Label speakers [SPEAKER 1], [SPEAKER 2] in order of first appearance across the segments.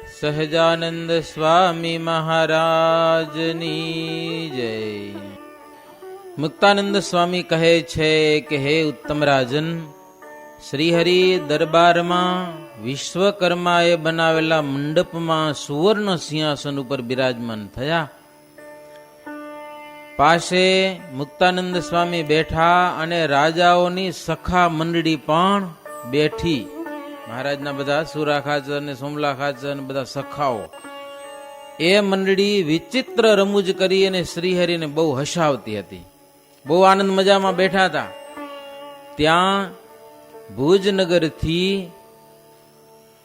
[SPEAKER 1] સહજાનંદ સ્વામી મહારાજની જય. મુક્તાનંદ સ્વામી કહે છે કે હે ઉત્તમ રાજન, શ્રીહરિ દરબારમાં વિશ્વકર્માએ બનાવેલા મંડપમાં સુવર્ણ સિંહાસન ઉપર બિરાજમાન થયા. પાસે મુક્તાનંદ સ્વામી બેઠા અને રાજાઓની સખા મંડળી પણ બેઠી. મહારાજના બધા સુરા ખાચર અને સોમલા ખાચર અને બધા સખાઓ, એ મંડળી વિચિત્ર રમૂજ કરી અને શ્રીહરિને બહુ હસાવતી હતી. બહુ આનંદ મજામાં બેઠા હતા. ત્યાં ભુજનગરથી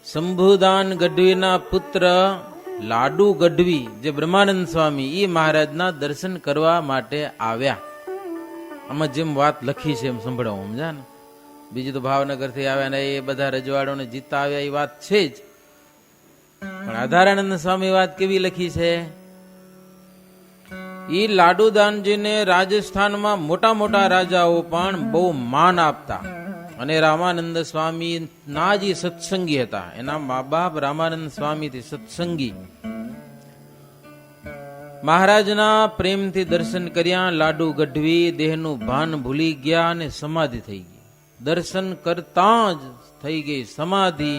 [SPEAKER 1] શંભુદાન ગઢવીના પુત્ર લાડુ ગઢવી, જે બ્રહ્માનંદ સ્વામી, એ મહારાજના દર્શન કરવા માટે આવ્યા. આમાં જેમ વાત લખી છે એમ સંભળાવું, સમજા ને. બીજું તો ભાવનગરથી આવ્યા ને એ બધા રજવાડોને જીતતા આવ્યા, એ વાત છે જ. પણ આધારાનંદ સ્વામી વાત કેવી લખી છે? ઈ લાડુદાનજીને રાજસ્થાનમાં મોટા મોટા રાજાઓ પણ બહુ માન આપતા. અને રામાનંદ સ્વામી ના જ સત્સંગી હતા. એના મા બાપ રામાનંદ સ્વામીથી સત્સંગી. મહારાજના પ્રેમથી દર્શન કર્યા. લાડુ ગઢવી દેહનું ભાન ભૂલી ગયા અને સમાધિ થઈ ગઈ. દર્શન કરતા જ થઈ ગઈ સમાધિ.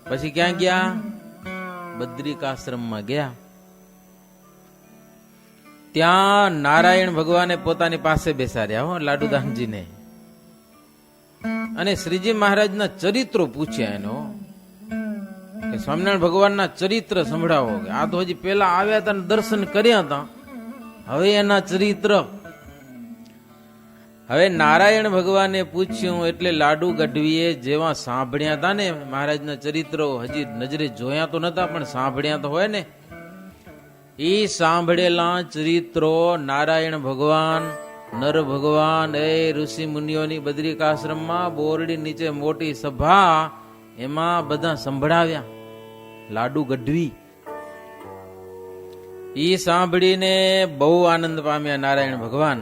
[SPEAKER 1] પછી ક્યાં ગયા? બદ્રિકાશ્રમમાં ગયા. ત્યાં નારાયણ ભગવાને પોતાની પાસે બેસાડ્યા હો લાડુદાનજીને, અને શ્રીજી મહારાજના ચરિત્રો પૂછ્યા એનો કે સ્વામિનારાયણ ભગવાનના ચરિત્ર સંભળાવો. આ તો હજી પેલા આવ્યા હતા, દર્શન કર્યા હતા, હવે એના ચરિત્ર. હવે નારાયણ ભગવાને પૂછ્યું એટલે લાડુ ગઢવીએ જેવા સાંભળ્યા હતા ને મહારાજના ચરિત્રો, હજી નજરે જોયા તો નતા પણ સાંભળ્યા તો હોય ને, એ સાંભળેલા ચરિત્રો નારાયણ ભગવાન, નર ભગવાન, એ ઋષિ મુનિઓની બદ્રિકાશ્રમમાં બોરડી નીચે મોટી સભા, એમાં બધા સંભળાવ્યા. લાડુ ગઢવી ઈ સાંભળીને બહુ આનંદ પામ્યા નારાયણ ભગવાન.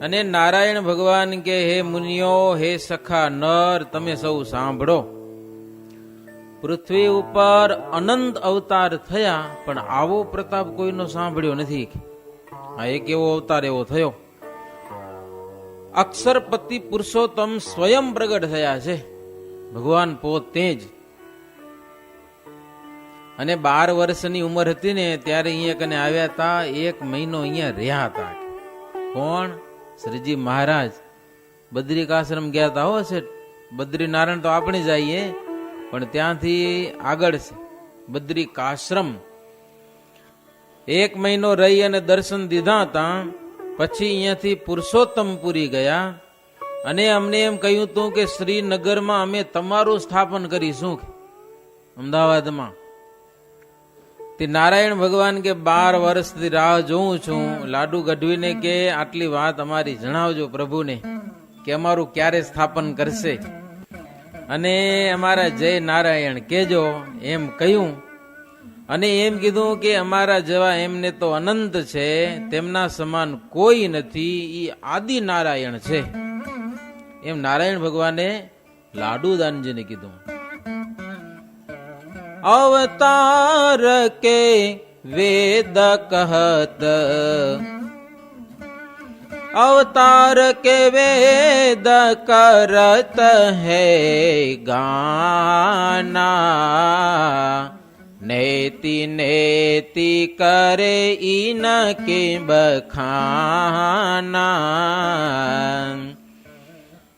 [SPEAKER 1] અને નારાયણ ભગવાન કે હે મુનિઓ, હે સખા નર, તમે સૌ સાંભળો. પૃથ્વી ઉપર અનંત અવતાર થયા, પણ આવો પ્રતાપ કોઈનો સાંભળ્યો નથી. આ એક એવો અવતાર એવો થયો. અક્ષરપતિ પુરુષોત્તમ સ્વયં પ્રગટ થયા છે, ભગવાન પોતે જ. અને 12 વર્ષની ઉંમર હતી ને ત્યારે અહીંયા કને આવ્યા હતા. 1 મહિનો અહીંયા રહ્યા હતા. કોણ? શ્રીજી મહારાજ. બદ્રિકાશ્રમ ગયા હતા. હો છે બદ્રીનારાયણ તો આપણે જઈએ, પણ ત્યાંથી આગળ છે બદ્રિકાશ્રમ. 1 મહિનો રહી અને દર્શન દીધા હતા. પછી અહીંયાથી પુરુષોત્તમપુરી ગયા અને અમને એમ કહ્યું હતું કે શ્રીનગરમાં અમે તમારું સ્થાપન કરીશું, અમદાવાદમાં. તે નારાયણ ભગવાન કે 12 વર્ષથી રાહ જોઉં છું. લાડુ ગઢવીને કે આટલી વાત અમારી જણાવજો પ્રભુને, કે અમારું ક્યારે સ્થાપન કરશે, અને અમારા જય નારાયણ કેજો, એમ કહ્યું. અને એમ કીધું કે અમારા જેવા એમને તો અનંત છે, તેમના સમાન કોઈ નથી, ઈ આદિ નારાયણ છે, એમ નારાયણ ભગવાને લાડુદાનજીને કીધું. અવતાર કે વેદ કહત, अवतार के वेद करत है गाना, नेति नेति करे इनके बखाना,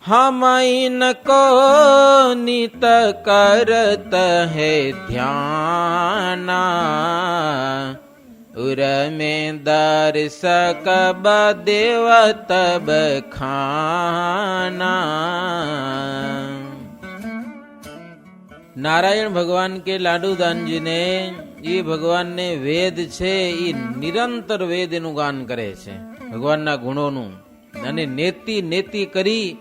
[SPEAKER 1] हम इनको नित करत है ध्याना, उर में दर्शक बदेवत बखाना। नारायण भगवान के लाडूदान जी ने ये भगवान ने वेद छे ये निरंतर वेद નું ગાન કરે છે, ભગવાનના ગુણોનું, અને નેતિ નેતિ કરી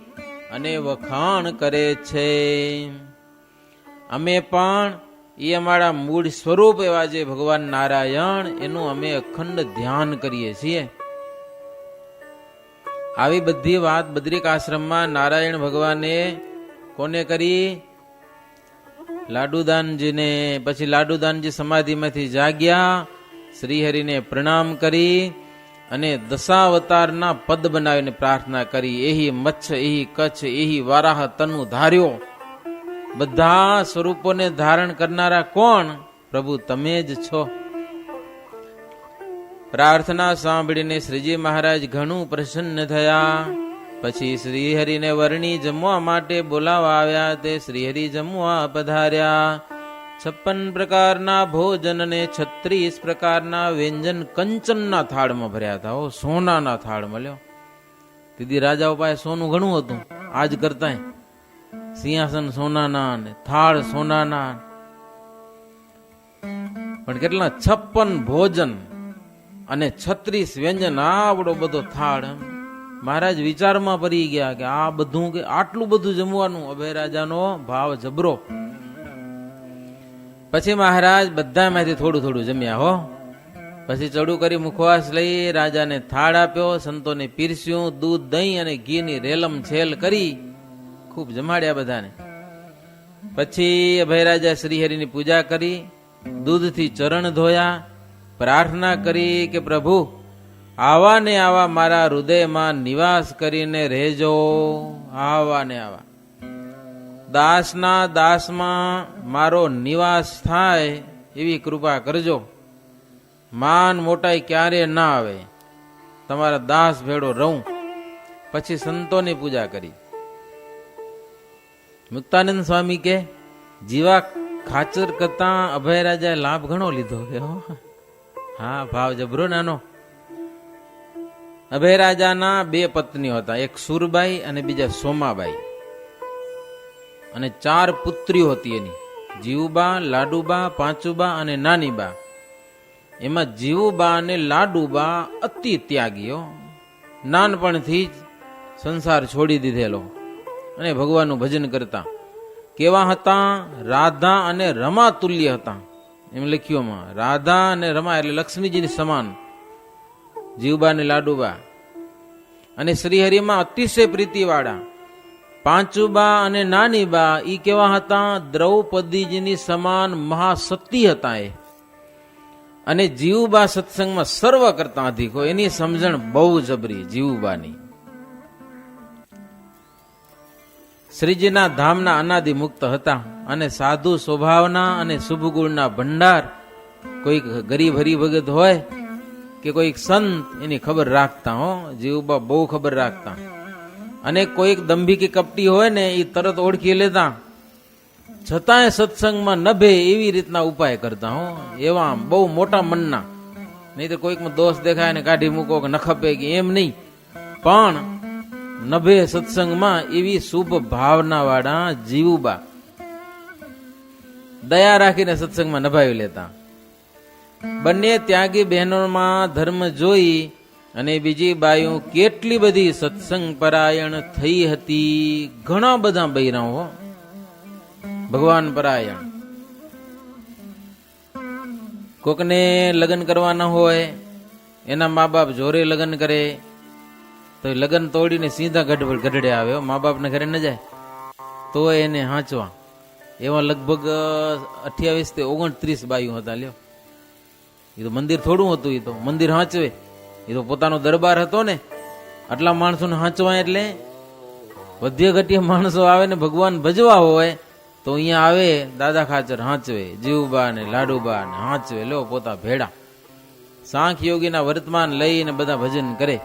[SPEAKER 1] અને વખાણ કરે છે. અમે પણ એ અમારા મૂળ સ્વરૂપ એવા જે ભગવાન નારાયણ એનું અમે અખંડ ધ્યાન કરીએ છીએ. આવી બધી વાત બદ્રિક આશ્રમમાં નારાયણ ભગવાને કોને કરી? લાડુદાનજીને પછી લાડુદાનજી સમાધિમાંથી જાગ્યા, શ્રીહરિને પ્રણામ કરી અને દશાવતારના પદ બનાવીને પ્રાર્થના કરી. એહી મચ્છ, એહી કચ્છ, એહી વારાહ તનુ ધાર્યો. બધા સ્વરૂપોને ધારણ કરનારા કોણ? પ્રભુ તમે જ છો. પ્રાર્થના સાંભળીને શ્રીજી મહારાજ ઘણું પ્રસન્ન થયા. પછી શ્રીહરિને વર્ણી જમવા માટે બોલાવા આવ્યા. તે શ્રીહરિ જમવા પધાર્યા. 56 પ્રકારના ભોજન ને 36 પ્રકારના વ્યંજન કંચનના થાળમાં ભર્યા હતા. હો, સોનાના થાળ મળ્યો. દીદી રાજાઓ પાસે સોનું ઘણું હતું આજ કરતા. સિંહાસન સોનાના ને થાળ સોનાના, પણ કેટલા 56 ભોજન અને 36 વ્યંજન. આવડો બધો થાળ. મહારાજ વિચારમાં પડી ગયા કે આ બધું, કે આટલું બધું જમવાનું. અભય રાજાનો ભાવ જબરો. પછી મહારાજ બધામાંથી થોડું થોડું જમ્યા. હો, પછી ચડું કરી મુખવાસ લઈ રાજાને થાળ આપ્યો. સંતોને પીરસ્યું. દૂધ, દહીં અને ઘીની રેલમ છેલ કરી ખૂબ જમાડ્યા બધાને. પછી અભય રાજા શ્રીહરિની પૂજા કરી, દૂધથી ચરણ ધોયા, પ્રાર્થના કરી કે પ્રભુ આવા ને આવા મારા હૃદયમાં નિવાસ કરીને રહેજો. આવા ને આવા દાસના દાસમાં મારો નિવાસ થાય એવી કૃપા કરજો. માન મોટાઈ ક્યારે ના આવે, તમારા દાસ ભેળો રહું. પછી સંતોની પૂજા કરી. મુક્તાનંદ સ્વામી કે જીવા ખાચર કરતા અભય રાજાએ લાભ ઘણો લીધો. કે હા, ભાવ જબરો નાનો. અભય રાજાના 2 પત્નીઓ હતા, એક સુરબાઈ અને બીજા સોમાબાઈ, અને 4 પુત્રીઓ હતી એની, જીવુબા, લાડુબા, પાંચુબા અને નાનીબા. એમાં જીવુબા અને લાડુબા અતિ ત્યાગીઓ, નાનપણથી જ સંસાર છોડી દીધેલો અને ભગવાનનું ભજન કરતા. કેવા હતા? રાધા અને રમા તુલ્ય હતા. એમ લખ્યોમાં રાધા અને રમા એટલે લક્ષ્મીજીની સમાન જીવબા અને લાડુબા. અને શ્રીહરિમાં અતિશય પ્રીતિવાળા. પાંચુબા અને નાનીબા ઈ કેવા હતા? દ્રૌપદીજીની સમાન મહાસતી હતા એ. અને જીવુબા સત્સંગમાં સર્વ કરતા અધિક હોય. એની સમજણ બહુ જબરી જીવુબાની. શ્રીજીના ધામના અનાદિ મુક્ત હતા અને સાધુ સ્વભાવના અને શુભ ગુણના ભંડાર. કોઈક ગરીબ હરિભગત હોય કે કોઈક સંત એની ખબર રાખતા. હો, જીવુબા બહુ ખબર રાખતા. અને કોઈક દંભી કે કપટી હોય ને એ તરત ઓળખી લેતા, છતાંય સત્સંગમાં નભે એવી રીતના ઉપાય કરતા. હો, એવા બહુ મોટા મનના. નહીં તો કોઈકમાં દોષ દેખાય ને કાઢી મૂકો કે નખપે કે એમ નહીં, પણ નભે સત્સંગમાં એવી શુભ ભાવના વાળા જીવુબા દયા રાખીને સત્સંગમાં નભાવી લેતા. બંને ત્યાગી બહેનોમાં ધર્મ જોઈ અને બીજી બાયું કેટલી બધી સત્સંગ પરાયણ થઈ હતી. ઘણા બધા બૈરાઓ ભગવાન પરાયણ. કોકને લગ્ન કરવાના હોય, એના મા બાપ જોરે લગ્ન કરે તો લગ્ન તોડીને સીધા ગઢડે આવે. મા બાપને ઘરે ન જાય તો એને હાંચવા. એવા લગભગ 28 થી 29 બાયું હતા. લ્યો, એ તો મંદિર થોડું હતું, એ તો મંદિર હાંચવે. એ તો પોતાનો દરબાર હતો ને. આટલા માણસોને હાંચવા એટલે વધ્ય ઘટ્યા માણસો આવે ને ભગવાન ભજવા હોય તો અહીંયા આવે દાદા ખાચર હાંચવે, જીવબા ને લાડુબા ને હાંચવે. લો, પોતા ભેડા. સાંખ યોગીના વર્તમાન લઈને બધા ભજન કરે.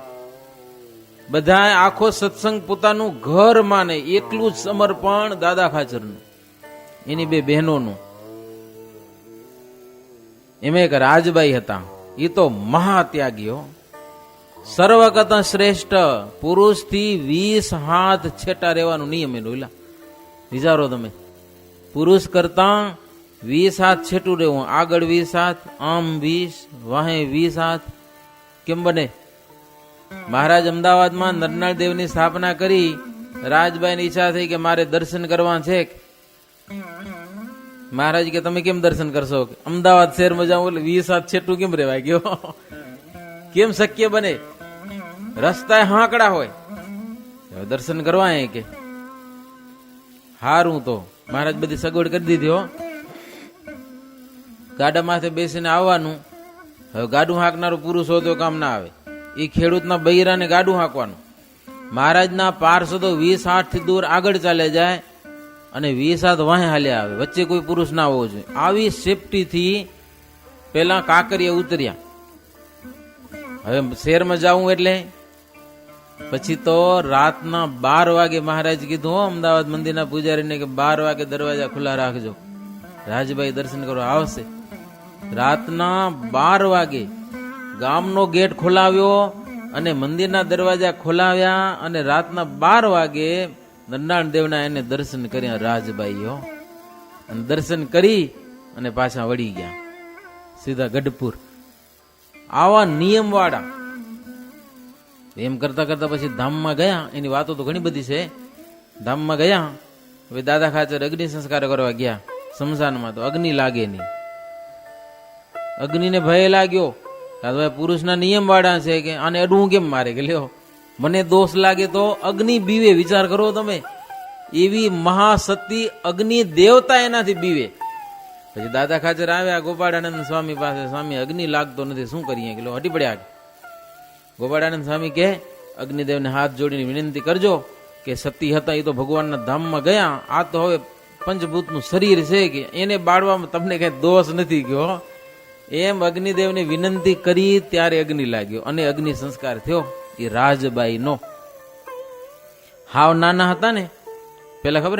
[SPEAKER 1] બધા આખો સત્સંગ પોતાનું ઘર માને એટલું જ સમર્પણ દાદા ખાચરનું, એની 2 બહેનોનું. એમાં એક રાજબાઈ હતા, એ તો મહાત્યાગીઓ, સર્વ કરતા શ્રેષ્ઠ. પુરુષથી 20 હાથ છેટા રહેવાનું નિયમ એનો. વિચારો તમે, પુરુષ કરતા 20 હાથ છેટું રહેવું. આગળ 20 હાથ, આમ 20, વાહે 20 હાથ. કેમ બને? મહારાજ અમદાવાદમાં નરનાળ દેવની સ્થાપના કરી. રાજબાઈની ઈચ્છા થઈ કે મારે દર્શન કરવા છે. મહારાજ કે તમે કેમ દર્શન કરશો? અમદાવાદ શહેરમાં જાઉં એટલે 20 હાથ છેટું કેમ રેવાય ગયો? કેમ શક્ય બને? રસ્તા હાંકડા હોય, દર્શન કરવા કે હારું. તો મહારાજ બધી સગવડ કરી દીધી હો. ગાડા માથે બેસીને આવવાનું. હવે ગાડું હાંકનારો પુરુષ હોય તો કામ ના આવે. એ ખેડૂતના બૈરાને ગાડું હાંકવાનું. મહારાજના પાર્ષદો 20 હાથથી દૂર આગળ ચાલે જાય અને 20 હાથ વાહે હાલ્યા આવે. વચ્ચે કોઈ પુરુષ ના હોવો જોઈએ. આવી સેફટીથી પેલા કાંકરિયા ઉતર્યા. હવે શહેરમાં જાવું એટલે પછી તો રાતના 12 વાગે મહારાજ કીધું હો અમદાવાદ મંદિરના પૂજારીને કે 12 વાગે દરવાજા ખુલ્લા રાખજો, રાજભાઈ દર્શન કરવા આવશે. રાતના 12 વાગે ગામનો ગેટ ખોલાવ્યો અને મંદિરના દરવાજા ખોલાવ્યા અને રાતના 12 વાગે નંદાણ દેવના એને દર્શન કર્યા રાજભાઈઓ. અને દર્શન કરી અને પાછા વળી ગયા સીધા ગઢપુર. આવા નિયમ વાળા. એમ કરતા કરતા પછી ધામમાં ગયા. એની વાતો તો ઘણી બધી છે. ધામમાં ગયા. હવે દાદા ખાચર અગ્નિ સંસ્કાર કરવા ગયા સ્મશાનમાં. તો અગ્નિ લાગે નહીં. અગ્નિને ભય લાગ્યો. પુરુષના નિયમ વાળા છે કે આને અડવું કેમ મારે કે લ્યો મને દોષ લાગે તો અગ્નિ બીવે. વિચાર કરો તમે, એવી મહાસતી અગ્નિ દેવતા એનાથી બીવે. પછી દાદા ખાચર આવ્યા ગોપાળાનંદ સ્વામી પાસે. સ્વામી અગ્નિ લાગતો નથી, શું કરીએ? કે હટી પડ્યા. ગોપાળાનંદ સ્વામી કહે અગ્નિદેવને હાથ જોડીને વિનંતી કરજો કે સતી હતા એ તો ભગવાનના ધામમાં ગયા. આ તો હવે પંચભૂતનું શરીર છે કે એને બાળવામાં તમને કઈ દોષ નથી ગયો. એમ અગ્નિદેવને વિનંતી કરી ત્યારે અગ્નિ લાગ્યો અને અગ્નિ સંસ્કાર થયો એ રાજબાઈનો. હાવ નાના હતા ને પેલા ખબર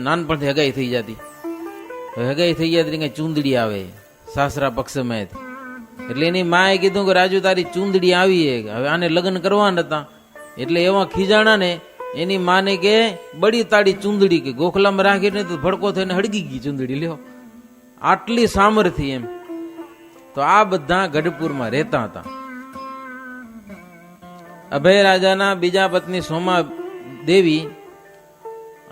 [SPEAKER 1] નાનપણથી હગાઈ થઈ જતી. હગાઈ થઈ જતી કઈ ચૂંદડી આવે સાસરા પક્ષમાં. એટલે એની માએ કીધું કે રાજુ તારી ચૂંદડી આવી. હવે આને લગ્ન કરવાના હતા એટલે એવા ખીજાણા ને એની માને કે બળી તાડી ચૂંદડી કે ગોખલામાં રાખીને તો ભડકો થઈને હળગી ગઈ ચૂંદડી. લ્યો આટલી સામર્થ્ય એમ. તો આ બધા ગઢપુરમાં રહેતા હતા. અભય રાજાના બીજા પત્ની સોમા દેવી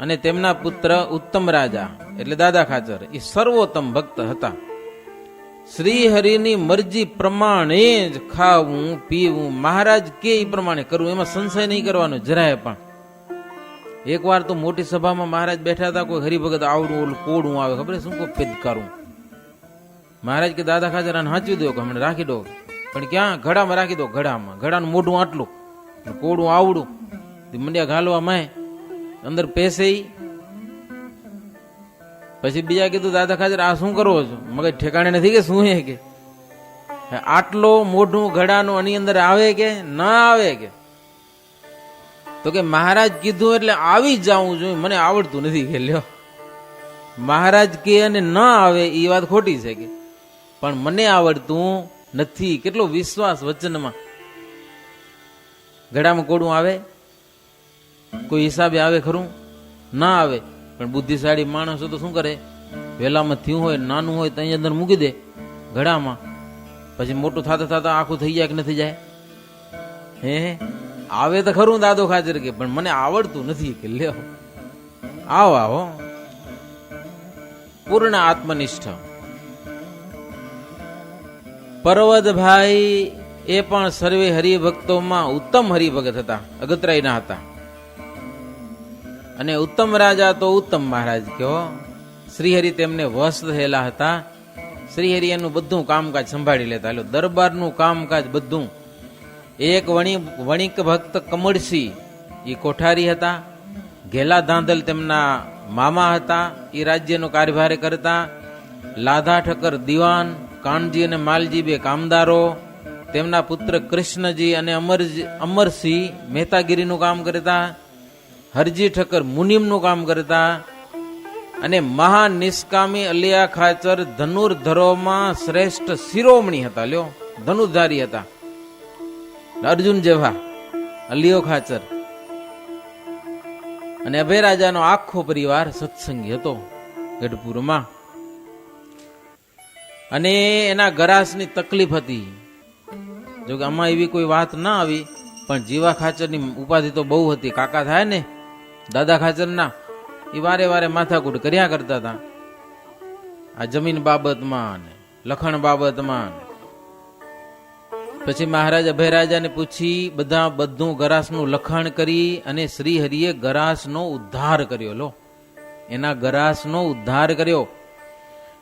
[SPEAKER 1] અને તેમના પુત્ર ઉત્તમ રાજા એટલે દાદા ખાચર એ સર્વોત્તમ ભક્ત હતા. શ્રી હરિની મરજી પ્રમાણે જ ખાવું પીવું, મહારાજ કે એ પ્રમાણે કરવું, એમાં સંશય નહીં કરવાનો જરાય પણ. એક વાર તો મોટી સભામાં મહારાજ બેઠા હતા. કોઈ હરિભગત આવડું ઓલું કોડું આવે ખબર શું કોઈ પેદકારું. મહારાજ કે દાદા ખાચર આને હાંચવી દો કે હમણાં રાખી દો. પણ ક્યાં? ઘડામાં રાખી દો. ઘડામાં. ઘડાનું મોઢું આટલું, કોડું આવડું. મંડ્યા ઘાલવા માય અંદર પેસે. પછી બીજા કીધું દાદા ખાચર આ શું કરો છો? મગજ ઠેકાણે નથી કે શું? હે કે આટલો મોઢું ઘડાનું આની અંદર આવે કે ના આવે? કે તો કે મહારાજ કીધું એટલે આવી જ જવું જોઈએ, મને આવડતું નથી. કે લ્યો મહારાજ કે અને ના આવે એ વાત ખોટી છે કે, પણ મને આવડતું નથી. કેટલો વિશ્વાસ વચનમાં. ઘડામાં કોડું આવે? કોઈ હિસાબે આવે ખરું? ના આવે. પણ બુદ્ધિશાળી માણસો તો શું કરે? વેલામાં થયું હોય નાનું હોય તો અહીં અંદર મૂકી દે ઘડામાં. પછી મોટું થતા થતા આખું થઈ જાય કે નથી જાય? હે આવે તો ખરું દાદો ખાચર કે, પણ મને આવડતું નથી. કે લ્યો આવો આવો. પૂર્ણ આત્મનિષ્ઠ. પરવદભાઈ એ પણ સર્વે હરિભક્તોમાં ઉત્તમ હરિભગત હતા, અગતરાયના હતા. અને ઉત્તમ રાજા તો ઉત્તમ મહારાજ કયો. શ્રીહરિ તેમને વશ થયેલા હતા. શ્રીહરિ એનું બધું કામકાજ સંભાળી લેતા. દરબારનું કામકાજ બધું. એક વણિક ભક્ત કમળસિંહ એ કોઠારી હતા. ઘેલા ધાંધલ તેમના મામા હતા. એ રાજ્યનો કાર્યભાર કરતા. લાધા ઠક્કર દિવાન, કાનજી અને માલજી બે કામદારો. તેમના પુત્ર કૃષ્ણજી અને અમરસિંહ મહેતાગીરીનું કામ કરતા. હરજી ઠક્કર મુનિમનું કામ કરતા. અને મહા નિષ્કામી અલિયા ખાચર ધનુર્ધરોમાં શ્રેષ્ઠ શિરોમણી હતા. લ્યો ધનુર્ધારી હતા. અર્જુન જેવા અલિયો ખાચર. અને અભય રાજાનો આખો પરિવાર સત્સંગી હતો ગઢપુરમાં. અને એના ગરાસની તકલીફ હતી. જો કે આમાં એવી કોઈ વાત ના આવી, પણ જીવા ખાચરની ઉપાધિ તો બહુ હતી. કાકા થાય ને દાદા ખાચરના, એ વારે વારે માથાકૂટ કર્યા કરતા હતા. આ જમીન બાબતમાં ને લખણ બાબતમાં. પછી મહારાજ અભય રાજાને પૂછી બધું ગરાસનું લખાણ કરી અને શ્રી હરિએ ગરાસનો ઉદ્ધાર કર્યો. લો એના ગરાસનો ઉદ્ધાર કર્યો.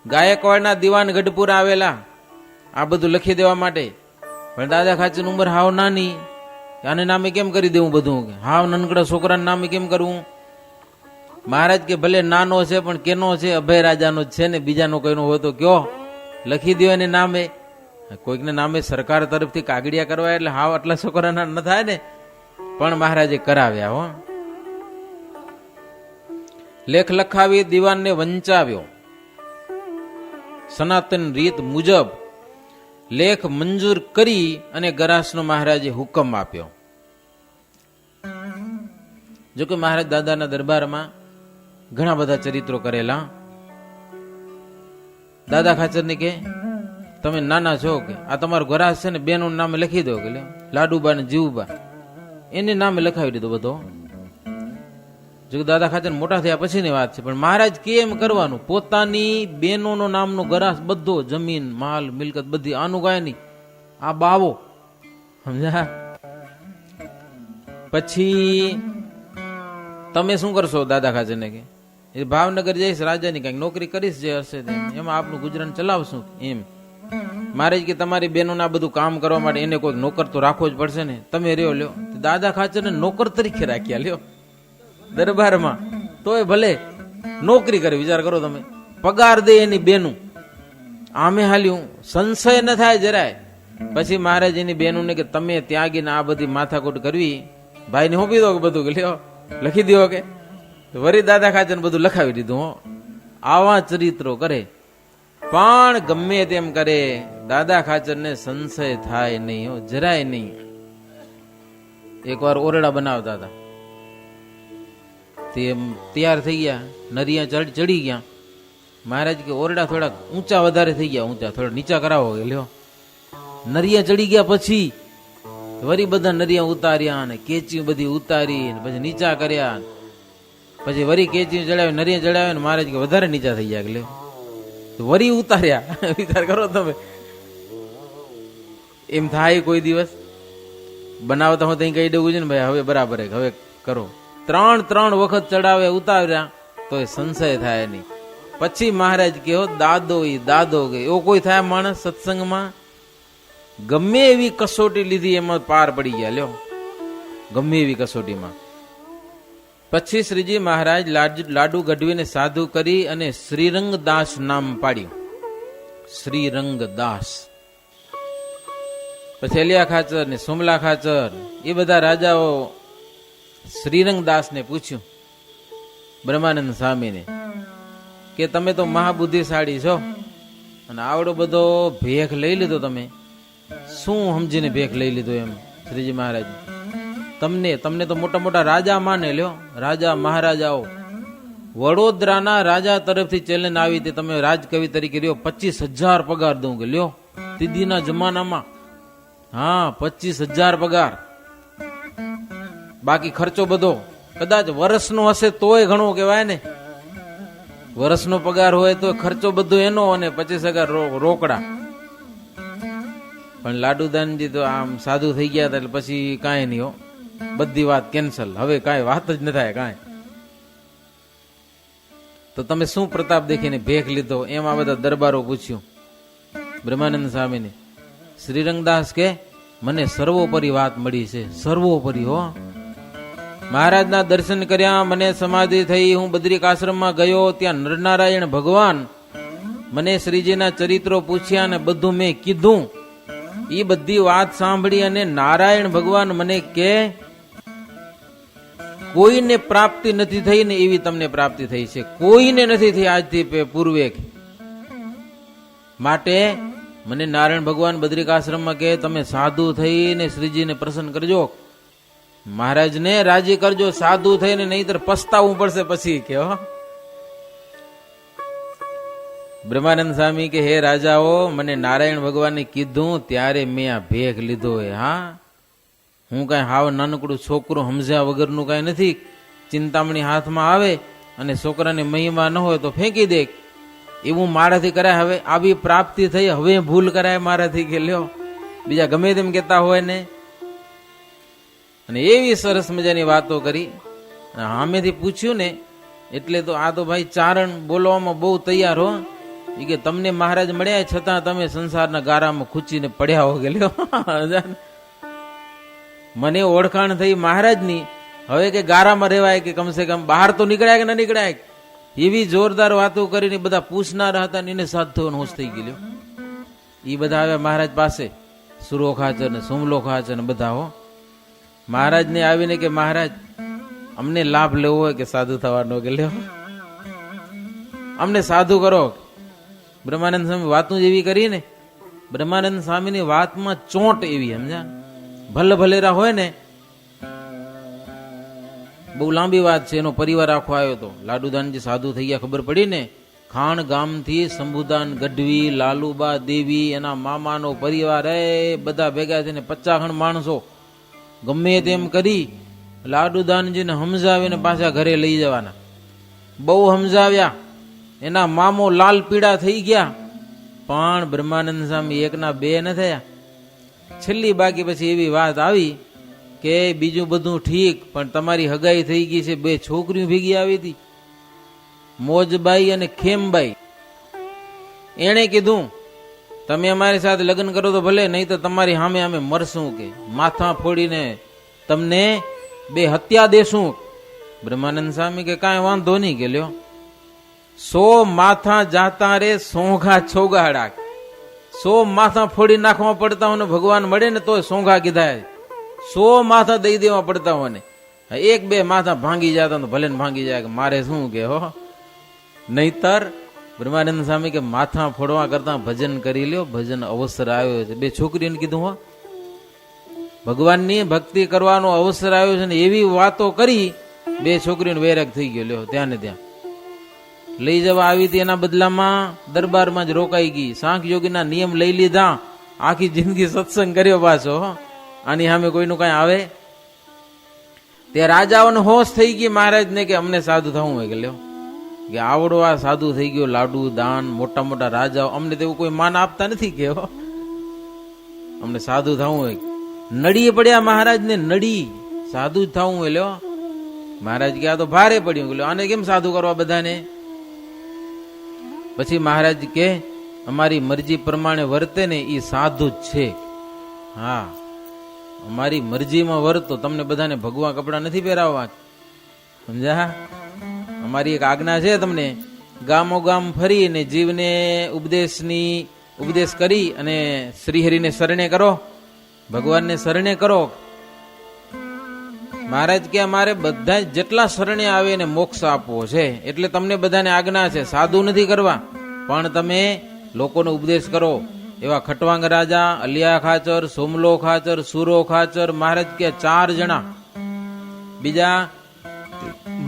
[SPEAKER 1] ગાયકવાડના દિવાન ગઢપુર આવેલા આ બધું લખી દેવા માટે, પણ દાદા ખાચરની ઉંમર હાવ નાની, આને નામે કેમ કરી દેવું બધું, હાવ નનકડા છોકરાના નામે કેમ કરવું? મહારાજ કે ભલે નાનો છે પણ કેનો છે? અભય રાજાનો જ છે ને, બીજાનો કોઈનો હોય તો કયો, લખી દો એને નામે. કોઈકને નામે સરકાર તરફથી કાગડિયા કરવા એટલે હાવ આટલા છોકરાના ન થાય ને, પણ મહારાજે કરાવ્યા. હો, લેખ લખાવી દિવાનને વંચાવ્યો. સનાતન રીત મુજબ લેખ મંજૂર કરી અને ગરાસનો મહારાજે હુકમ આપ્યો. જોકે મહારાજ દાદાના દરબારમાં ઘણા બધા ચરિત્રો કરેલા. દાદા ખાચરને કે તમે નાના છો કે આ તમારો ગરાસ છે ને, બેનું નામે લખી દો કે લાડુબા ને જીવુબા, એને નામે લખાવી દીધો બધો. જો દાદા ખાચર મોટા થયા પછીની વાત છે, પણ મહારાજ કેમ કરવાનું? પોતાની બેનોનો નામનો ગરાસ બધો, જમીન માલ મિલકત બધી, આનું કાંઈ નહીં, આ બાવો, સમજ્યા? પછી તમે શું કરશો? દાદા ખાચરને કે એ ભાવનગર જઈશ, રાજાની કઈક નોકરી કરીશ, જે હશે એમાં આપનું ગુજરાન ચલાવશું. એમ મહારાજ કે તમારી બહેનોને આ બધું કામ કરવા માટે એને કોઈ નોકર તો રાખવો જ પડશે ને, તમે રહ્યો લ્યો. દાદા ખાચરને નોકર તરીકે રાખ્યા લ્યો દરબારમાં, તોય ભલે નોકરી કરે. વિચાર કરો તમે, પગાર દે એની બેનું, આમે હાલ્યું, સંશય ન થાય જરાય. પછી મહારાજ એની બેનું ને કે તમે ત્યાગીને આ બધી માથાકૂટ કરવી, ભાઈ ને હોપી દો કે બધું, કે લ્યો લખી દો કે. વરી દાદા ખાચર બધું લખાવી દીધું. હો, આવા ચરિત્રો કરે, પણ ગમે તેમ કરે દાદા ખાચર ને સંશય થાય નહીં, હો જરાય નહીં. એકવાર ઓરડા બનાવતા હતા, તે તૈયાર થઈ ગયા, નરિયા ચડી ગયા. મહારાજ કે ઓરડા થોડાક ઊંચા વધારે થઈ ગયા, ઊંચા થોડા નીચા કરાવો કે લ્યો. નરિયા ચડી ગયા પછી વરી બધા નરિયા ઉતાર્યા અને કેચી બધી ઉતારી, પછી નીચા કર્યા, પછી વરી કેચી ચડાવી, નરિયા ચડાવે. મહારાજ કે વધારે નીચા થઈ ગયા, લ્યો વરી ઉતાર્યા. વિચાર કરો તમે, એમ થાય કોઈ દિવસ? બનાવતા હું ત્યાં કહી દઉં છે ને ભાઈ હવે બરાબર, હવે કરો. 3 વખત ચડાવે, ઉતાર્યા, તો એ સંશય થાય નહીં. પછી મહારાજ કહો દાદો કે એવો કોઈ થાય માણસ સત્સંગમાં? ગમે એવી કસોટી લીધી એમાં પાર પડી ગયા લ્યો, ગમે એવી કસોટીમાં. પછી શ્રીજી મહારાજ લાડુ ગઢવીને સાધુ કરી અને શ્રીરંગદાસ નામ પાડ્યું, શ્રીરંગદાસ. પછી અલિયા ખાચર ને સોમલા ખાચર એ બધા રાજાઓ શ્રીરંગદાસ ને પૂછ્યું, બ્રહ્માનંદ સ્વામીને, કે તમે તો મહાબુદ્ધિશાળી છો અને આવડો બધો ભેખ લઈ લીધો, તમે શું સમજીને ભેખ લઈ લીધો? એમ શ્રીજી મહારાજ તમને તો મોટા મોટા રાજા માને લ્યો, રાજા મહારાજાઓ. વડોદરાના રાજા તરફથી ચેલેન્જ આવી હતી, તમે રાજકવિ તરીકે લ્યો, 25,000 પગાર દઉં કે લ્યો. દીદીના જમાનામાં, હા 25,000 પગાર. બાકી ખર્ચો બધો કદાચ વર્ષનો હશે તોય ઘણો કહેવાય ને, વર્ષનો પગાર હોય તો ખર્ચો બધો એનો, અને 25,000 રોકડા. પણ લાડુદાનજી તો આમ સાધુ થઈ ગયા હતા એટલે પછી કાંઈ નહીં, હો બધી વાત કેન્સલ, હવે કાંઈ વાત જ ન થાય કાંઈ. તો તમે શું પ્રતાપ દેખીને ભેખ લીધો? એમ આ બધા દરબારો પૂછ્યું બ્રહ્માનંદ સ્વામીને. શ્રીરંગદાસ કે મને સર્વોપરી વાત મળી છે, સર્વોપરી. હો, મહારાજના દર્શન કર્યા, મને સમાધિ થઈ, હું બદ્રિક આશ્રમમાં ગયો, ત્યાં નરનારાયણ ભગવાન મને શ્રીજીના ચરિત્રો પૂછ્યા અને બધું મેં કીધું. એ બધી વાત સાંભળી અને નારાયણ ભગવાન મને કે કોઈને પ્રાપ્તિ નથી થઈ ને એવી તમને પ્રાપ્તિ થઈ છે, કોઈને નથી થઈ આજથી પૂર્વે. માટે મને નારાયણ ભગવાન બદ્રિકાશ્રમમાં કે તમે સાધુ થઈને શ્રીજીને પ્રસન્ન કરજો, મહારાજને રાજી કરજો, સાધુ થઈને નહીતર પસ્તાવવું પડશે પછી. કે બ્રહ્માનંદ સ્વામી કે હે રાજાઓ, મને નારાયણ ભગવાને કીધું ત્યારે મેં આ ભેખ લીધો. હા, હું કઈ હાવ નાનકડું છોકરું સમજ્યા વગરનું કઈ નથી. ચિંતામણી હાથમાં આવે અને છોકરાને મહિમા ન હોય તો ફેંકી દે, એવું મારાથી કરાય? હવે આવી પ્રાપ્તિ થઈ, હવે ભૂલ કરાય મારાથી? કે લ્યો, બીજા ગમે તેમ કેતા હોય ને. અને એવી સરસ મજાની વાતો કરી. સામેથી પૂછ્યું ને એટલે તો આ તો ભાઈ ચારણ બોલવામાં બહુ તૈયાર હો. એ કે તમને મહારાજ મળ્યા છતાં તમે સંસારના ગારામાં ખૂચીને પડ્યા હો ગયેલો. મને ઓળખાણ થઈ મહારાજની. હવે કે ગારામાં રહેવાય કે કમસે કમ બહાર તો નીકળ્યા કે ન નીકળ્યા. એવી જોરદાર વાતો કરીને બધા પૂછનારા હતા ને એને સાથ થવાનો હોશ થઈ ગયો. એ બધા આવ્યા મહારાજ પાસે, સુરો ખાચર ને સુમલો ખાચર ને બધા હો. મહારાજ ને આવીને કે મહારાજ અમને લાભ લેવો હોય કે સાધુ થવાનો કે લેવો, અમને સાધુ કરો. બ્રહ્માનંદ સ્વામી વાતું જ એવી કરી ને, બ્રહ્માનંદ સ્વામીની વાતમાં ચોંટ એવી, સમજ્યા. ભલે ભલેરા હોય ને, બહુ લાંબી વાત છે. એનો પરિવાર આખો આવ્યો હતો. લાડુદાનજી સાધુ થઈ ગયા ખબર પડી ને, ખાણ ગામથી શંભુદાન ગઢવી, લાલુબા દેવી, એના મામાનો પરિવાર, એ બધા ભેગા થઈને 50 માણસો ગમે તેમ કરી લાડુદાનજીને સમજાવીને પાછા ઘરે લઈ જવાના. બહુ સમજાવ્યા, એના મામો લાલ પીળા થઈ ગયા, પણ બ્રહ્માનંદ સ્વામી એકના બે ન થયા. છેલ્લી બાકી પછી એવી વાત આવી કે બીજું બધું ઠીક, પણ તમારી હગાઈ થઈ ગઈ છે. 2 છોકરીઓ ભેગી આવી હતી, મોજબાઈ અને ખેમબાઈ. એણે કીધું તમે અમારી સાથે લગ્ન કરો તો ભલે, નહીં તો તમારી સામે અમે મરશું, કે માથા ફોડીને તમને 2 હત્યા દેશું. બ્રહ્માનંદ સ્વામી કે કાંઈ વાંધો નહીં કે લ્યો. 100 માથા જાતા રે સોંઘા છોગાડા. 100 માથા ફોડી નાખવા પડતા હોય ને ભગવાન મળે ને તો સોંઘા કીધા. 100 માથા દઈ દેવા પડતા હોય ને, 1-2 માથા ભાંગી જતા તો ભલે ને ભાંગી જાય, મારે શું કે હો. નહીતર બ્રહ્માનંદ સ્વામી કે માથા ફોડવા કરતા ભજન કરી લ્યો, ભજન અવસર આવ્યો છે. 2 છોકરીને કીધું હો, ભગવાનની ભક્તિ કરવાનો અવસર આવ્યો છે ને એવી વાતો કરી 2 છોકરીને વૈરાગ થઈ ગયો. લ્યો ત્યાં ને ત્યાં લઈ જવા આવી હતી, એના બદલામાં દરબારમાં જ રોકાઈ ગઈ. સાંખ યોગીના નિયમ લઈ લીધા, આખી જિંદગી સત્સંગ કર્યો પાછો. આની સામે કોઈનું કઈ આવે. તે રાજાઓને હોશ થઈ ગઈ મહારાજને કે અમને સાધુ થવું હોય કે લ્યો, કે આવડો આ સાધુ થઈ ગયો, લાડુ દાન, મોટા મોટા રાજાઓ, અમને તેવું કોઈ માન આપતા નથી કે અમને સાધુ થવું હોય. નડી પડ્યા મહારાજ ને, નડી સાધુ જ થવું હોય લ્યો. મહારાજ કે આ તો ભારે પડ્યું, આને કેમ સાધુ કરવા બધાને. પછી મહારાજ કે અમારી મરજી પ્રમાણે વર્તે ને એ સાધુ જ છે. હા, અમારી મરજીમાં વર્તો, તમને બધાને ભગવા કપડા નથી પહેરાવવા, સમજ્યા. અમારી એક આજ્ઞા છે તમને, ગામો ગામ ફરીને જીવને ઉપદેશ કરી અને શ્રીહરિને શરણે કરો, ભગવાનને શરણે કરો. મહારાજ કે અમારે બધા જેટલા શરણે આવે એને મોક્ષ આપવો છે, એટલે તમને બધાને આજ્ઞા છે સાધુ નથી કરવા, પણ તમે લોકોનો ઉપદેશ કરો. એવા ખટવાંગ રાજા, અલિયા ખાચર, સોમલો ખાચર, સુરો ખાચર, મહારાજ કે 4 જણા, બીજા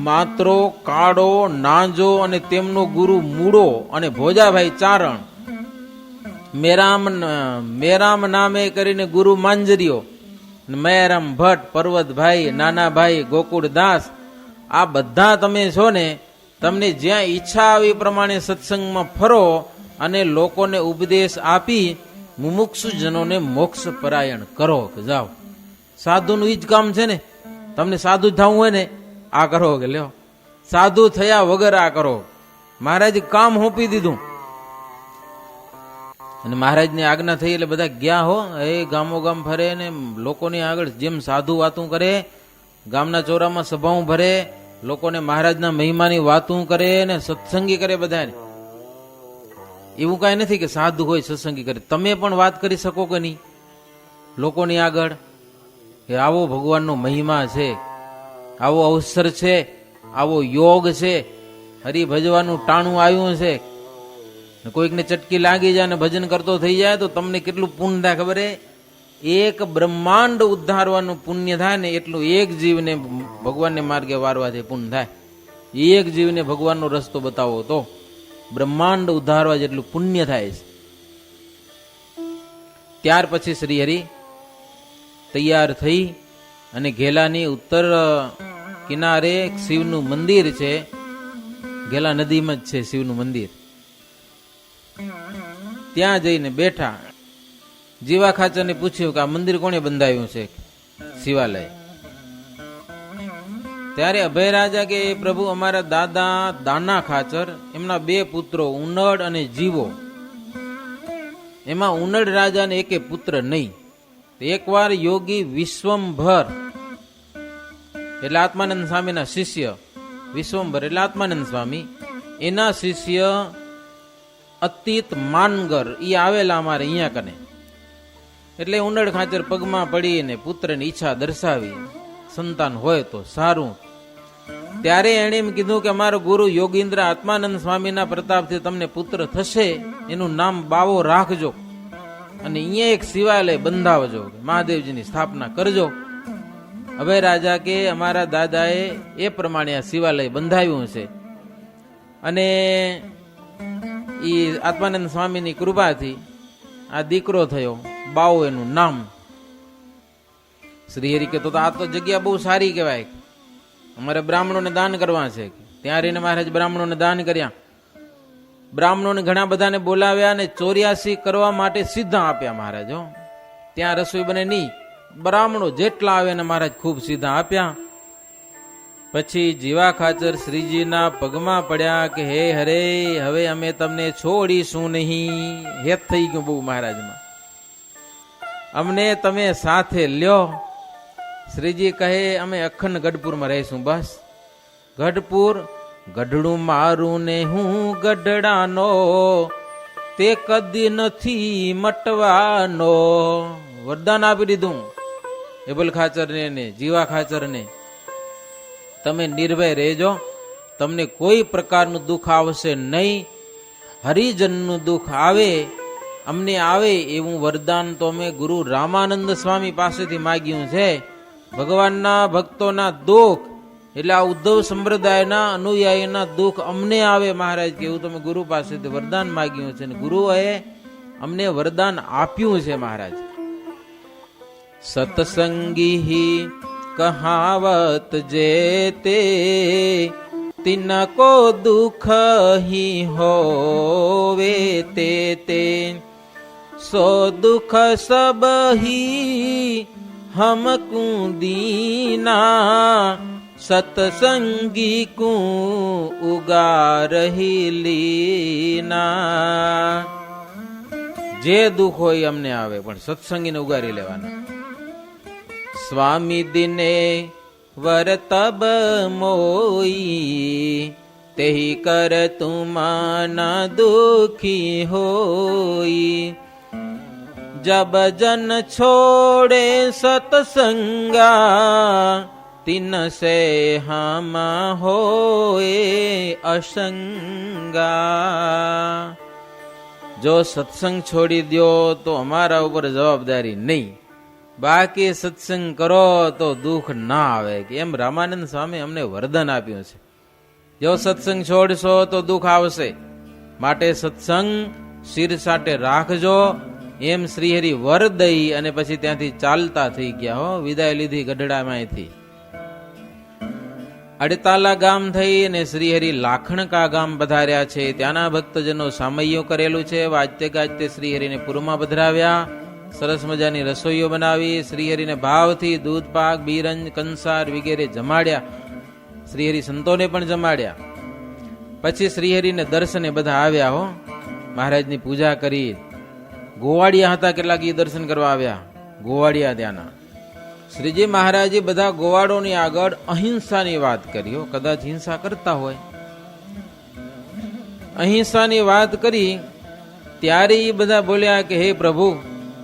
[SPEAKER 1] માત્રો, કાળો, નાંજો અને તેમનો ગુરુ મૂળો અને ભોજાભાઈ ચારણ, મેરામ નામે કરીને ગુરુ માંજરીઓ, મયારામ ભટ્ટ, પર્વતભાઈ, નાનાભાઈ, ગોકુળદાસ, આ બધા તમે છો ને, તમને જ્યાં ઈચ્છા આવી પ્રમાણે સત્સંગમાં ફરો અને લોકોને ઉપદેશ આપી મુમુક્ષુ જનોને મોક્ષ પરાયણ કરો. જાઓ, સાધુનું ઈ જ કામ છે ને. તમને સાધુ થવું હોય ને આ કરો કે લ્યો, સાધુ થયા વગર આ કરો. મહારાજ કામ સોંપી દીધું અને મહારાજની આજ્ઞા થઈ એટલે બધા ગયા હો. એ ગામો ગામ ફરે ને લોકોની આગળ જેમ સાધુ વાતું કરે, ગામના ચોરામાં સભાઓ ભરે, લોકોને મહારાજના મહિમાની વાતું કરે ને સત્સંગી કરે બધાને. એવું કઈ નથી કે સાધુ હોય સત્સંગી કરે, તમે પણ વાત કરી શકો કે નહીં લોકોની આગળ કે આવો ભગવાનનો મહિમા છે, આવો અવસર છે, આવો યોગ છે, હરિભજવાનું ટાણું આવ્યું છે. કોઈકને ચટકી લાગી જાય ને ભજન કરતો થઈ જાય તો તમને કેટલું પુણ્ય થાય ખબર હે? એક બ્રહ્માંડ ઉદ્ધારવાનું પુણ્ય થાય ને એટલું એક જીવને ભગવાનને માર્ગે વારવાથી પુણ્ય થાય. એક જીવને ભગવાનનો રસ્તો બતાવો તો બ્રહ્માંડ ઉદ્ધારવા જેટલું પુણ્ય થાય છે. ત્યાર પછી શ્રીહરિ તૈયાર થઈ અને ઘેલાની ઉત્તર કિનારે એક શિવનું મંદિર છે, ઘેલા નદીમાં જ છે શિવનું મંદિર. ત્યાં જઈને બેઠા. જીવા ખાચરને પૂછ્યું કે આ મંદિર કોણે બંધાયું છે? શિવાલય. ત્યારે અભય રાજા કે પ્રભુ અમારા દાદા દાના ખાચર એમના 2 પુત્રો ઉનડ અને જીવો, એમાં ઉનડ રાજાને એકે પુત્ર નહીં. એકવાર યોગી વિશ્વંભર એટલે આત્માનંદ સ્વામીના શિષ્ય, વિશ્વંભર એટલે આત્માનંદ સ્વામી, એના શિષ્ય અતીત માનગર ઈ આવેલા અમારે અહીંયા કને. એટલે ઉનડ ખાચર પગમાં પડીને પુત્રની ઈચ્છા દર્શાવી, સંતાન હોય તો સારું. ત્યારે એણે એમ કીધું કે અમારો ગુરુ યોગીન્દ્ર આત્માનંદ સ્વામીના પ્રતાપથી તમને પુત્ર થશે, એનું નામ બાવો રાખજો અને અહીંયા એક શિવાલય બંધાવજો, મહાદેવજીની સ્થાપના કરજો. હવે રાજા કે અમારા દાદાએ એ પ્રમાણે આ શિવાલય બંધાવ્યું છે અને ઈ આત્માનંદ સ્વામીની કૃપાથી આ દીકરો થયો, બાવો એનું નામ. શ્રીહરિ કે તો આ તો જગ્યા બહુ સારી કહેવાય, અમારે બ્રાહ્મણોને દાન કરવા છે. ત્યાં રહીને મહારાજ બ્રાહ્મણોને દાન કર્યા. બ્રાહ્મણોને ઘણા બધાને બોલાવ્યા અને 84 કરવા માટે સીધા આપ્યા મહારાજ. ત્યાં રસોઈ બને નહીં, બ્રાહ્મણો જેટલા આવે ને મહારાજ ખૂબ સીધા આપ્યા. પછી જીવા ખાચર શ્રીજીના પગમાં પડ્યા કે હે હરે, હવે અમે તમને છોડીશું નહીં. હેત થઈ ગયું બહુ મહારાજમાં, અમને તમે સાથે લ્યો. શ્રીજી કહે અમે અખંડ ગઢપુરમાં રહીશું. બસ ગઢપુર, ગઢડું મારું ને હું ગઢડાનો, તે કદી નથી મટવાનો. વરદાન આપી દીધું એબલ ખાચર ને જીવા ખાચર ને, તમે નિર્ભય રહેજો, તમને કોઈ પ્રકારનું દુઃખ આવશે નહીં. હરિજનનું દુઃખ આવે, અમને આવે એવું વરદાન તો અમે ગુરુ રામાનંદ સ્વામી પાસેથી માગ્યું છે. ભગવાનના ભક્તોના દુઃખ એટલે આ ઉદ્ધવ સંપ્રદાયના અનુયાયીના દુઃખ અમને આવે મહારાજ કે એવું તમે ગુરુ પાસેથી વરદાન માગ્યું છે, અને ગુરુએ અમને વરદાન આપ્યું છે મહારાજ. સત્સંગી કહાવત જેતે તિनको दुख ही होवे ते सो दुख सब ही हमकू दीना सत्संगी को उगारही લીના. જે દુઃખ હોય અમને આવે પણ સત્સંગીને ઉગારી લેવાના. સ્વામી દિને વરતબ મોઈ તેહી કર તુમાના દુખી હોઈ. જબ જન છોડે સતસંગા તિન સે હમ હોએ અસંગા. જો સત્સંગ છોડી દો તો અમારા ઉપર જવાબદારી નહીં, બાકી સત્સંગ કરો તો દુઃખ ના આવે. એમ રામાનંદ સ્વામી અમને વરદાન આપ્યું છે, જો સત્સંગ છોડશો તો દુઃખ આવશે, માટે સત્સંગ શિર સાટે રાખજો. એમ શ્રીહરિ વર દઈ અને પછી ત્યાંથી ચાલતા થઈ ગયા. હો, વિદાય લીધી ગઢડામાંથી. અડતાલા ગામ થઈ અને શ્રીહરિ લાખણકા ગામ પધાર્યા છે. ત્યાંના ભક્તજનો સામૈયો કરેલું છે. વાજતે ગાજતે શ્રીહરિને પુરમાં પધરાવ્યા. સરસ મજાની રસોઈઓ બનાવી. શ્રીહરિને ભાવથી દૂધ પાક, બીરંજ, કંસાર વગેરે જમાડ્યા. શ્રીહરિ સંતોને પણ જમાડ્યા. પછી શ્રીહરિને દર્શને બધા આવ્યા. હો, મહારાજની પૂજા કરી. ગોવાડિયા હતા કેટલાક, એ દર્શન કરવા આવ્યા. ગોવાડિયા ત્યાંના શ્રીજી મહારાજે બધા ગોવાડોની આગળ અહિંસાની વાત કરી. કદાચ હિંસા કરતા હોય, અહિંસાની વાત કરી. ત્યારે એ બધા બોલ્યા કે હે પ્રભુ,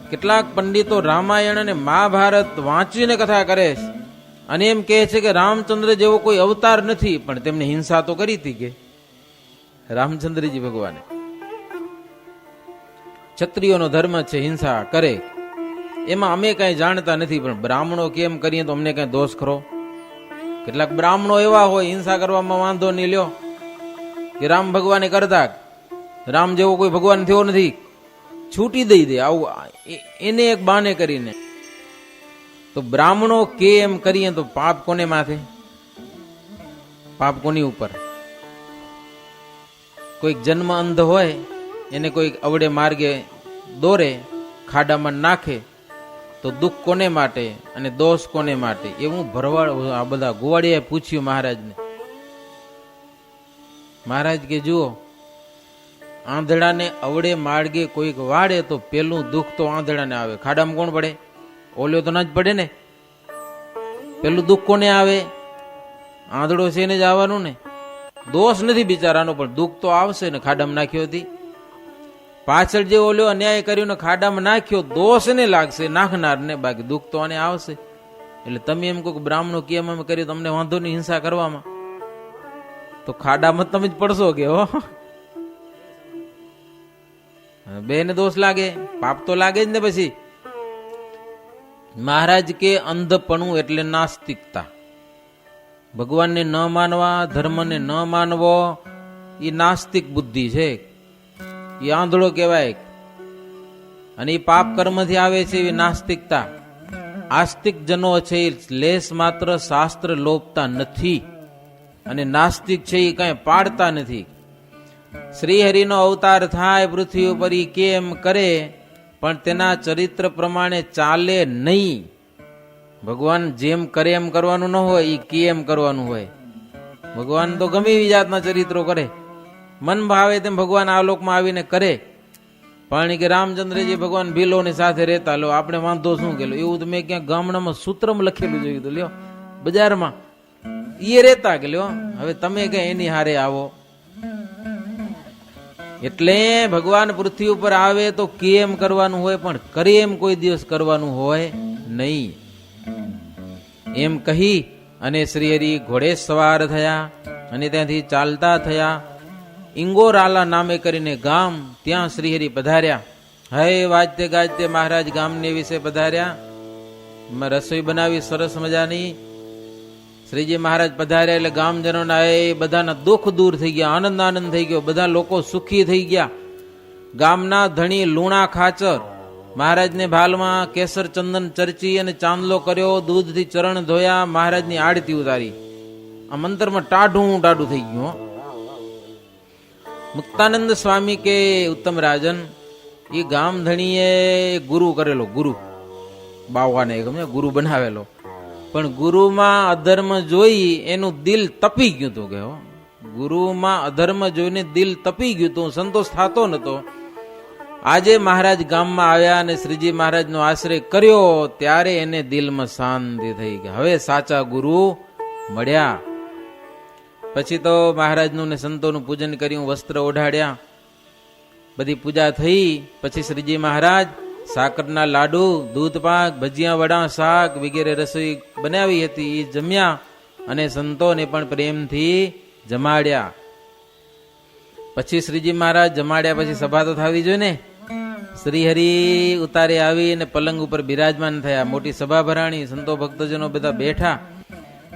[SPEAKER 1] કેટલાક પંડિતો રામાયણ અને મહાભારત વાંચીને કથા કરે છે અને એમ કહે છે કે રામચંદ્ર જેવો કોઈ અવતાર નથી, પણ તેમને હિંસા તો કરી હતી. કે રામચંદ્રજી ભગવાને ક્ષત્રિયોનો ધર્મ છે હિંસા કરે, એમાં અમે કઈ જાણતા નથી, પણ બ્રાહ્મણો કેમ કરીએ તો અમને કઈ દોષ ખરો? કેટલાક બ્રાહ્મણો એવા હોય હિંસા કરવામાં વાંધો નહીં લ્યો, કે રામ ભગવાને કરતા, રામ જેવો કોઈ ભગવાન થયો નથી, છૂટી દઈ દે આવું એને એક બાને કરીને. તો બ્રાહ્મણો કે એમ કરીએ તો પાપ કોને માથે? પાપ કોની ઉપર? કોઈક જન્મ અંધ હોય એને કોઈક અવડે માર્ગે દોરે, ખાડામાં નાખે, તો દુઃખ કોને માટે અને દોષ કોને માટે એવું ભરવાડ આ બધા ગોવાળિયાએ પૂછ્યું મહારાજને. મહારાજ કે જુઓ, આંધળાને અવડે માર્ગે કોઈક વાળે તો પેલું દુઃખ તો આંધળાને આવે. ખાડામાં કોણ પડે? ઓલ્યો તો ના જ પડે ને. પેલું દુઃખ કોને આવે? આંધળો છે એને જ આવવાનું ને. દોષ નથી બિચારાનો, પણ દુઃખ તો આવશે ને. ખાડામાં નાખ્યો હતી, પાછળ જે ઓલ્યો અન્યાય કર્યો ને ખાડામાં નાખ્યો, દોષ ને લાગશે નાખનાર ને, બાકી દુઃખ તો આને આવશે. એટલે તમે એમ કહો કે બ્રાહ્મણો કેમ એમ કર્યું, તમને વાંધો નહીં હિંસા કરવામાં, તો ખાડામાં તમે જ પડશો કે હો. બેને દોષ લાગે, પાપ તો લાગે જ ને. પછી મહારાજ કે અંધપણું એટલે નાસ્તિકતા. ભગવાનને ન માનવા, ધર્મને ન માનવો, એ નાસ્તિક બુદ્ધિ છે, એ આંધળો કહેવાય. અને એ પાપ કર્મથી આવે છે એવી નાસ્તિકતા. આસ્તિક જનો છે એ લેશ માત્ર શાસ્ત્ર લોપતા નથી, અને નાસ્તિક છે એ કઈ પાડતા નથી. શ્રી હરિનો અવતાર થાય પૃથ્વી ઉપર, એ કેમ કરે પણ તેના ચરિત્ર પ્રમાણે ચાલે નહીં. ભગવાન જેમ કરે એમ કરવાનું ન હોય, એ કેમ કરવાનું હોય. ભગવાન તો ગમે એવી જાતના ચરિત્રો કરે, મન ભાવે તેમ ભગવાન આ લોકમાં આવીને કરે. પણ કે રામચંદ્રજી ભગવાન ભીલોની સાથે રહેતા, લો આપણે વાંધો શું કે એવું તો મેં ક્યાંક ગામડામાં સૂત્રમાં લખેલું જોયું હતું, લ્યો બજારમાં એ રહેતા કે લ્યો હવે તમે કઈ એની હારે આવો. એટલે ભગવાન પૃથ્વી ઉપર આવે તો કેમ કરવાનું હોય, પણ કરે એમ કોઈ દિવસ કરવાનું હોય નહીં. એમ કહી અને શ્રી હરિ ઘોડે સવાર થયા અને ત્યાંથી ચાલતા થયા. ઇંગોરાલા નામે કરીને ગામ, ત્યાં શ્રી હરિ પધાર્યા. હે વાજતે ગાજતે મહારાજ ગામને વિશે પધાર્યા. રસોઈ બનાવી સરસ મજાની. શ્રીજી મહારાજ પધાર્યા એટલે ગામજનોના એ બધાના દુઃખ દૂર થઈ ગયા, આનંદ આનંદ થઈ ગયો, બધા લોકો સુખી થઈ ગયા. ગામના ધણી લુણા ખાચર મહારાજને ભાલમાં કેસર ચંદન ચર્ચી અને ચાંદલો કર્યો, દૂધથી ચરણ ધોયા, મહારાજની આરતી ઉતારી. આ મંતરમાં ટાઢું ટાઢું થઈ ગયું. મુક્તાનંદ સ્વામી કે ઉત્તમ રાજન, એ ગામ ધણીએ ગુરુ કરેલો, ગુરુ બાવાને ગમે ગુરુ બનાવેલો, પણ ગુરુમાં અધર્મ જોઈ એનું દિલ તપી ગયું હતું. કે ગુરુમાં અધર્મ જોઈને દિલ તપી ગયું હતું, સંતોષ થતો નતો. આજે મહારાજ ગામમાં આવ્યા અને શ્રીજી મહારાજનો આશ્રય કર્યો, ત્યારે એને દિલમાં શાંતિ થઈ ગઈ. હવે સાચા ગુરુ મળ્યા. પછી તો મહારાજનું ને સંતોનું પૂજન કર્યું, વસ્ત્ર ઓઢાડ્યા, બધી પૂજા થઈ. પછી શ્રીજી મહારાજ સાકરના લાડુ, દૂધ પાક, ભજીયા, વડા, શાક વગેરે રસોઈ બનાવી હતી, એ જમ્યા અને સંતોને પણ પ્રેમથી જમાડ્યા. પછી શ્રીજી મહારાજ જમાડ્યા પછી સભા તો થવી જોઈએ ને. શ્રી હરિ ઉતારે આવી અને પલંગ ઉપર બિરાજમાન થયા. મોટી સભા ભરાણી, સંતો ભક્તજનો બધા બેઠા.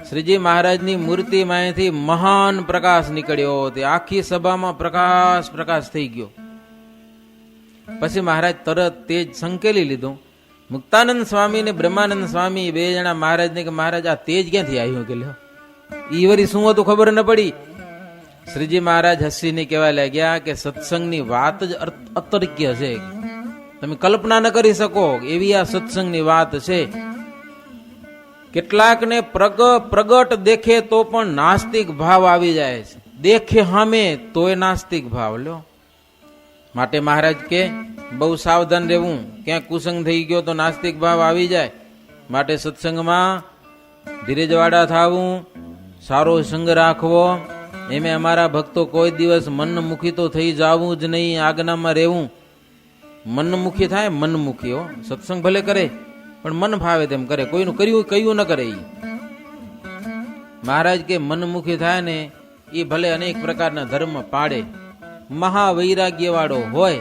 [SPEAKER 1] શ્રીજી મહારાજની મૂર્તિમાંથી મહાન પ્રકાશ નીકળ્યો, તે આખી સભામાં પ્રકાશ પ્રકાશ થઈ ગયો. પછી મહારાજ તરત તેજ સંકેલી લીધું. મુક્તાનંદ સ્વામી ને બ્રહ્માનંદ સ્વામી બે જણા મહારાજને કે મહારાજ આ તેજ ક્યાંથી આવ્યું? કે લ્યો ઈ વરી શું હતું ખબર ન પડી. શ્રીજી મહારાજ હસીને કહેવા લાગ્યા કે સત્સંગની વાત જ અતર્ક્ય છે, તમે કલ્પના ન કરી શકો એવી આ સત્સંગની વાત છે. કેટલાકને પ્રગટ દેખે તો પણ નાસ્તિક ભાવ આવી જાય છે, દેખે સામે તોય નાસ્તિક ભાવ. લ્યો માટે મહારાજ કે બહુ સાવધાન રહેવું, ક્યાંક કુસંગ થઈ ગયો તો નાસ્તિક ભાવ આવી જાય. માટે સત્સંગમાં ધીરજવાળા થવું, સારો સંગ રાખવો. એમે અમારા ભક્તો કોઈ દિવસ મનમુખી તો થઈ જવું જ નહીં, આજ્ઞામાં રહેવું. મનમુખી થાય, મનમુખી હો, સત્સંગ ભલે કરે પણ મન ફાવે તેમ કરે, કોઈનું કર્યું કયું ન કરે. મહારાજ કે મનમુખી થાય ને એ ભલે અનેક પ્રકારના ધર્મ પાડે, મહાવૈરાગ્ય વાળો હોય.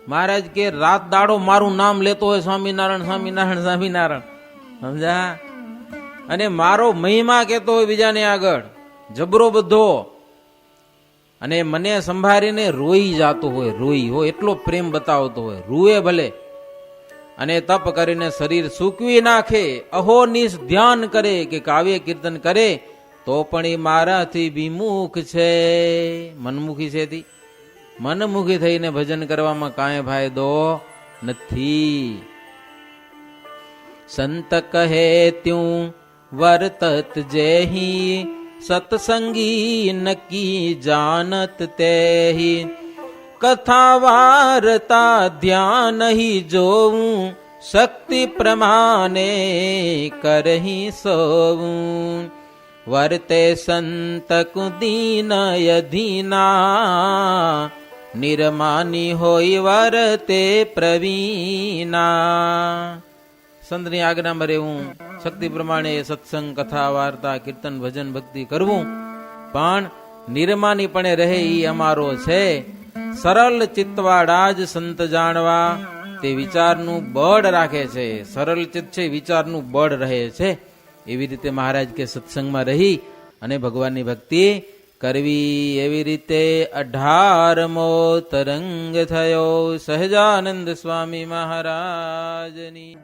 [SPEAKER 1] મહારાજ કે રાત દાડો મારું નામ લેતો હોય, સ્વામિનારાયણ સ્વામિનારાયણ સ્વામિનારાયણ, સમજા, અને મારો મહિમા કેતો હોય બીજાને આગળ જબરો બધો, અને મને સંભાળીને રોઈ જાતો હોય, રોઈ હોય એટલો પ્રેમ બતાવતો હોય, રૂએ ભલે, અને તપ કરીને શરીર સૂકવી નાખે, અહોનિશ ધ્યાન કરે કે કાવ્ય કીર્તન કરે, તો પણ એ મારાથી વિમુખ છે, મનમુખી છે. મનમુખી થઈને ભજન કરવામાં કાંઈ ફાયદો નથી. સંત કહે ત્યું વર્તત જેહી, સત્સંગી નકી જાનત તેહી. કથા વાર્તા ધ્યાન હી જોવું, શક્તિ પ્રમાણે કરહી સોવું. વર્તે સંત કુદીન અધીના, નિર્માની હોય વર્તે પ્રવીણા. સંતની આજ્ઞામાં રહેવું, શક્તિ પ્રમાણે સત્સંગ કથા વાર્તા કીર્તન ભજન ભક્તિ કરવું, પણ નિર્માનીપણે રહે એ અમારો છે. સરળ ચિત્તવાળા જ સંત જાણવા, તે વિચારનું બળ રાખે છે. સરળ ચિત્ત છે, વિચારનું બળ રહે છે. એવી રીતે મહારાજ કે સત્સંગમાં રહી અને ભગવાનની ભક્તિ કરવી. એવી રીતે 18મો તરંગ થયો સહજાનંદ સ્વામી મહારાજની.